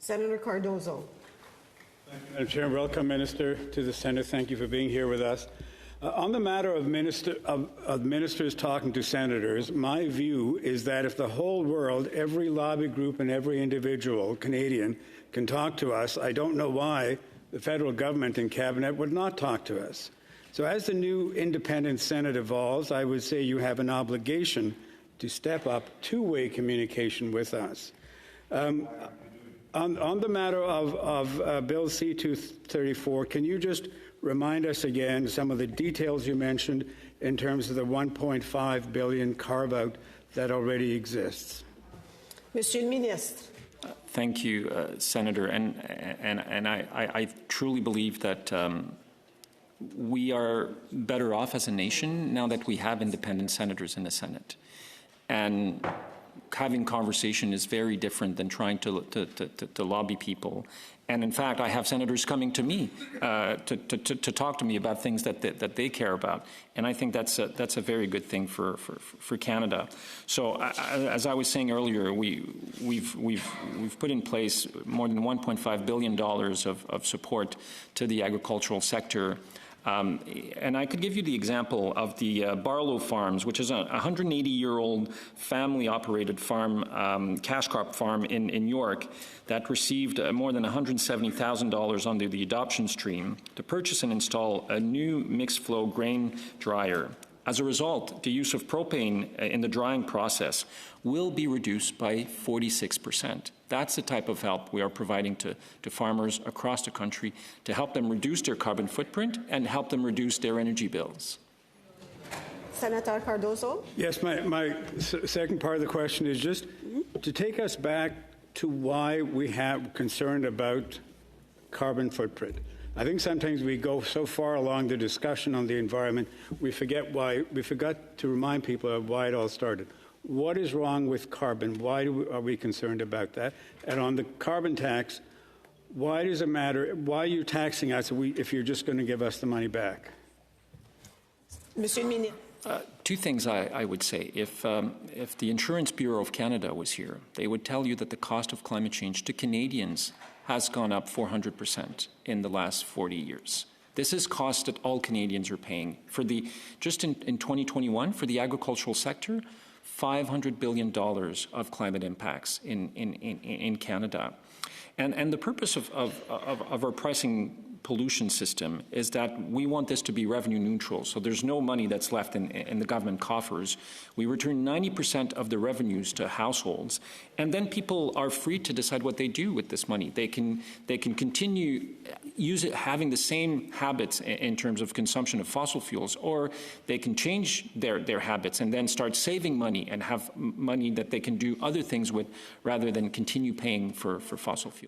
Senator Cardozo. Thank you, Madam Chair. Welcome, Minister, to the Senate. Thank you for being here with us. On the matter of ministers talking to senators, my view is that if the whole world, every lobby group and every individual Canadian can talk to us, I don't know why the federal government and cabinet would not talk to us. So as the new independent Senate evolves, I would say you have an obligation to step up two-way communication with us. On the matter of Bill C-234, can you just remind us again some of the details you mentioned in terms of the $1.5 billion carve-out that already exists? Monsieur le Ministre. Thank you, Senator. And I truly believe that we are better off as a nation now that we have independent senators in the Senate. And having conversation is very different than trying to lobby people. And in fact, I have senators coming to me to talk to me about things that they care about, and I think that's a very good thing for Canada. So, as I was saying earlier, we've put in place more than $1.5 billion of support to the agricultural sector. And I could give you the example of the Barlow Farms, which is a 180-year-old family-operated farm, cash crop farm in York, that received more than $170,000 under the adoption stream to purchase and install a new mixed-flow grain dryer. As a result, the use of propane in the drying process will be reduced by 46%. That's the type of help we are providing to farmers across the country to help them reduce their carbon footprint and help them reduce their energy bills. Senator Cardozo. Yes, my second part of the question is just to take us back to why we have concern about carbon footprint. I think sometimes we go so far along the discussion on the environment, we forgot to remind people of why it all started. What is wrong with carbon? Why are we concerned about that? And on the carbon tax, why does it matter? Why are you taxing us if you're just going to give us the money back? Monsieur le Ministre. Two things I would say. If the Insurance Bureau of Canada was here, they would tell you that the cost of climate change to Canadians has gone up 400% in the last 40 years. This is cost that all Canadians are paying. Just in 2021, for the agricultural sector, $500 billion of climate impacts in Canada. And the purpose of our pricing pollution system is that we want this to be revenue neutral, so there's no money that's left in the government coffers. We return 90% of the revenues to households, and then people are free to decide what they do with this money. They can continue having the same habits in terms of consumption of fossil fuels, or they can change their habits and then start saving money and have money that they can do other things with rather than continue paying for fossil fuel.